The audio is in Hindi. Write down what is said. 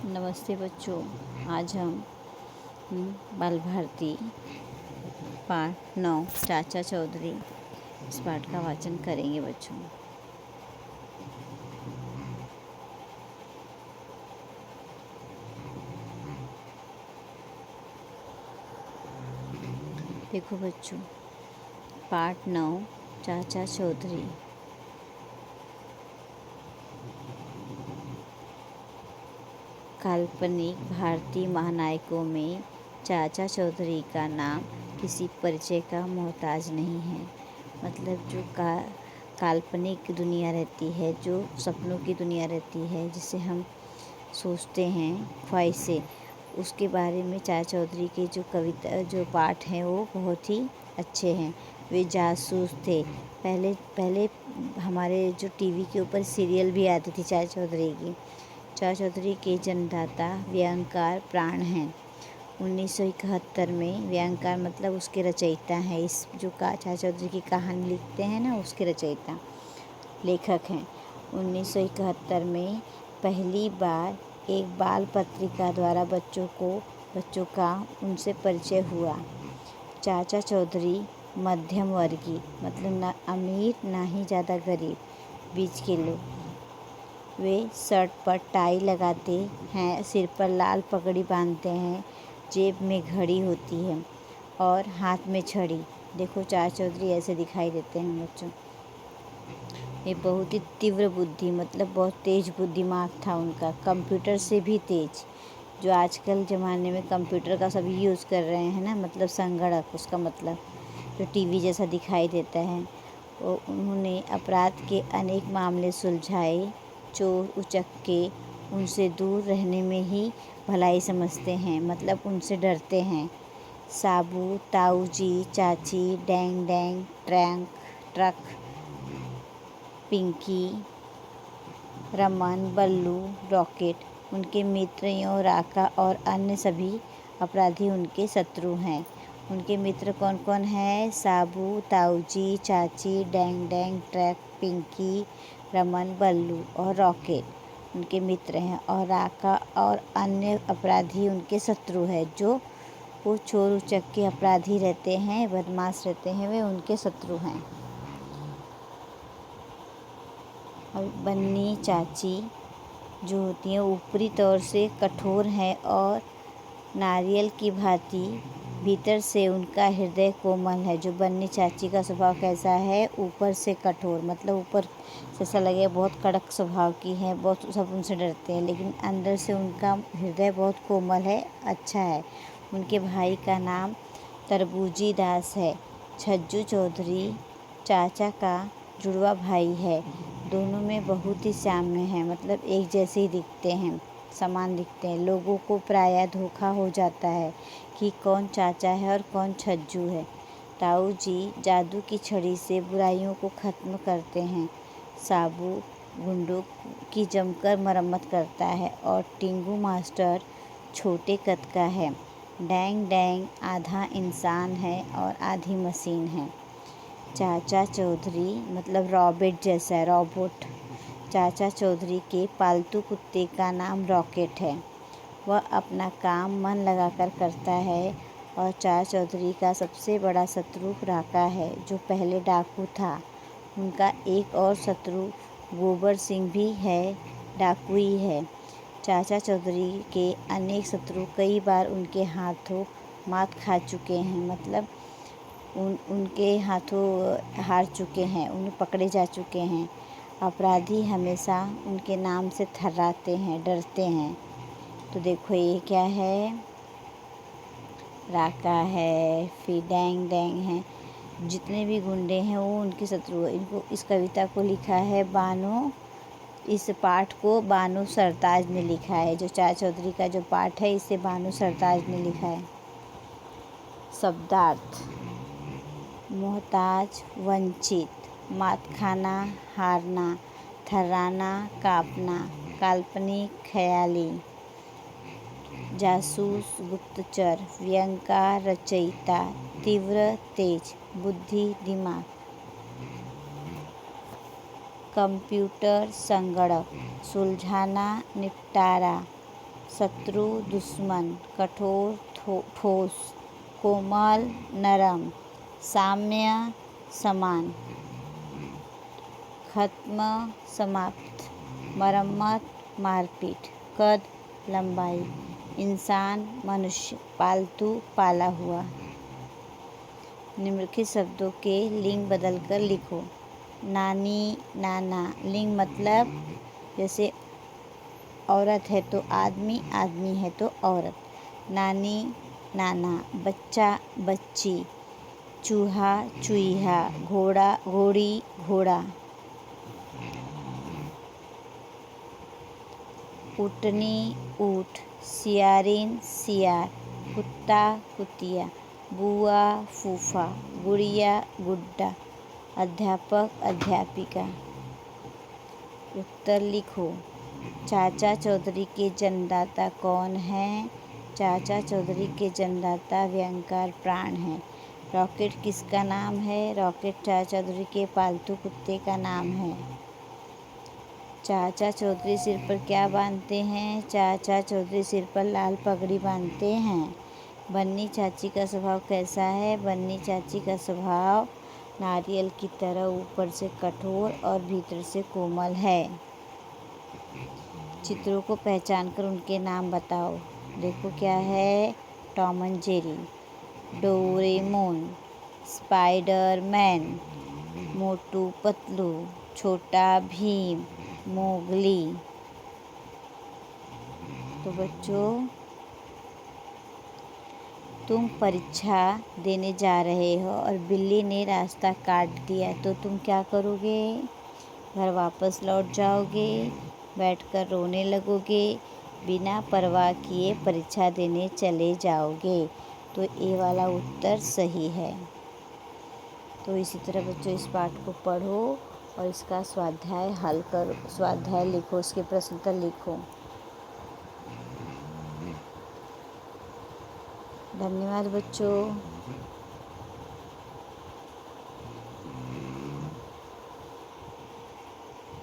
नमस्ते बच्चों। आज हम बाल भारती पाठ 9 चाचा चौधरी इस पाठ का वाचन करेंगे बच्चों। देखो बच्चों, पाठ 9 चाचा चौधरी। काल्पनिक भारतीय महानायकों में चाचा चौधरी का नाम किसी परिचय का मोहताज नहीं है। मतलब जो काल्पनिक दुनिया रहती है, जो सपनों की दुनिया रहती है, जिसे हम सोचते हैं ख्वाहिशें, उसके बारे में चाचा चौधरी के जो पाठ हैं वो बहुत ही अच्छे हैं। वे जासूस थे। पहले हमारे जो टीवी के ऊपर सीरियल भी आती थी चाचा चौधरी की। चाचा चौधरी के जन्मदाता व्यंगकार प्राण हैं। 1971 में व्यंगकार मतलब उसके रचयिता हैं। इस जो चाचा चौधरी की कहानी लिखते हैं ना, उसके रचयिता लेखक हैं। 1971 में पहली बार एक बाल पत्रिका द्वारा बच्चों का उनसे परिचय हुआ। चाचा चौधरी मध्यम वर्गीय, मतलब ना अमीर ना ही ज़्यादा गरीब, बीच के लोग। वे शर्ट पर टाई लगाते हैं, सिर पर लाल पगड़ी बांधते हैं, जेब में घड़ी होती है और हाथ में छड़ी। देखो चाचा चौधरी ऐसे दिखाई देते हैं बच्चों। ये बहुत ही तीव्र बुद्धि, मतलब बहुत तेज दिमाग था उनका, कंप्यूटर से भी तेज। जो आजकल ज़माने में कंप्यूटर का सभी यूज़ कर रहे हैं ना, मतलब संगणक, उसका मतलब जो टीवी जैसा दिखाई देता है। वो उन्होंने अपराध के अनेक मामले सुलझाए। चोर उचक्के उनसे दूर रहने में ही भलाई समझते हैं, मतलब उनसे डरते हैं। साबू, ताऊ जी, चाची, डैंग डैंग, ट्रक, पिंकी, रमन, बल्लू, रॉकेट उनके मित्र, यों राका और अन्य सभी अपराधी उनके शत्रु हैं। उनके मित्र कौन कौन है? साबू, ताऊजी, चाची, डैंग डैंग, ट्रक, पिंकी, रमन, बल्लू और रॉकेट उनके मित्र हैं, और राका और अन्य अपराधी उनके शत्रु हैं। जो वो चोर उचक्के अपराधी रहते हैं, बदमाश रहते हैं, वे उनके शत्रु हैं। और बन्नी चाची जो होती हैं ऊपरी तौर से कठोर हैं और नारियल की भांति भीतर से उनका हृदय कोमल है। जो बन्नी चाची का स्वभाव कैसा है? ऊपर से कठोर, मतलब ऊपर से ऐसा लगे बहुत कड़क स्वभाव की है, बहुत सब उनसे डरते हैं, लेकिन अंदर से उनका हृदय बहुत कोमल है, अच्छा है। उनके भाई का नाम तरबूजी दास है। छज्जू चौधरी चाचा का जुड़वा भाई है। दोनों में बहुत ही साम्य है, मतलब एक जैसे ही दिखते हैं, समान दिखते हैं। लोगों को प्रायः धोखा हो जाता है कि कौन चाचा है और कौन छज्जू है। ताऊ जी जादू की छड़ी से बुराइयों को ख़त्म करते हैं। साबू गुंडों की जमकर मरम्मत करता है और टिंगू मास्टर छोटे कद का है। डैंग डैंग आधा इंसान है और आधी मशीन है। चाचा चौधरी मतलब रॉबर्ट जैसा है, रोबोट। चाचा चौधरी के पालतू कुत्ते का नाम रॉकेट है। वह अपना काम मन लगाकर करता है। और चाचा चौधरी का सबसे बड़ा शत्रु राका है, जो पहले डाकू था। उनका एक और शत्रु गोबर सिंह भी है, डाकू ही है। चाचा चौधरी के अनेक शत्रु कई बार उनके हाथों मात खा चुके हैं, मतलब उनके हाथों हार चुके हैं, उन्हें पकड़े जा चुके हैं। अपराधी हमेशा उनके नाम से थर्राते हैं, डरते हैं। तो देखो ये क्या है? राका है, फिर डैंग डैंग है। जितने भी गुंडे हैं वो उनके शत्रु हैं। इनको इस कविता को लिखा है इस पाठ को बानो सरताज ने लिखा है। जो चाचा चौधरी का जो पाठ है, इसे बानो सरताज ने लिखा है। शब्दार्थ: मोहताज, वंचित, मात खाना, हारना, थर्राना, कांपना, काल्पनिक, ख्याली, जासूस, गुप्तचर, व्यंगकार, रचयिता, तीव्र, तेज, बुद्धि, दिमाग, कंप्यूटर, संगणक, सुलझाना, निपटारा, शत्रु दुश्मन, कठोर ठोस, कोमल नरम, साम्य समान, खत्म समाप्त, मरम्मत मारपीट, कद लंबाई, इंसान मनुष्य, पालतू पाला हुआ। निम्नलिखित शब्दों के लिंग बदलकर लिखो। नानी नाना, लिंग मतलब जैसे औरत है तो आदमी, आदमी है तो औरत। नानी नाना, बच्चा बच्ची, चूहा चूहा, घोड़ा घोड़ी घोड़ा, ऊँटनी ऊँट, सियारिन सियार, कुत्ता कुतिया, बुआ फूफा, गुड़िया गुड्डा, अध्यापक अध्यापिका। उत्तर लिखो। चाचा चौधरी के जन्मदाता कौन हैं? चाचा चौधरी के जन्मदाता व्यंगकार प्राण हैं। रॉकेट किसका नाम है? रॉकेट चाचा चौधरी के पालतू कुत्ते का नाम है। चाचा चौधरी सिर पर क्या बांधते हैं? चाचा चौधरी सिर पर लाल पगड़ी बांधते हैं। बन्नी चाची का स्वभाव कैसा है? बन्नी चाची का स्वभाव नारियल की तरह ऊपर से कठोर और भीतर से कोमल है। चित्रों को पहचान कर उनके नाम बताओ। देखो क्या है? Tom and Jerry, Doraemon, Spiderman, Motu Patlu, Chhota Bheem, Mowgli. तो बच्चों, तुम परीक्षा देने जा रहे हो और बिल्ली ने रास्ता काट दिया तो तुम क्या करोगे? घर वापस लौट जाओगे, बैठकर रोने लगोगे, बिना परवाह किए परीक्षा देने चले जाओगे। तो ये वाला उत्तर सही है। तो इसी तरह बच्चों इस पाठ को पढ़ो और इसका स्वाध्याय हल करो, स्वाध्याय लिखो, इसके प्रश्न उत्तर लिखो। धन्यवाद बच्चों।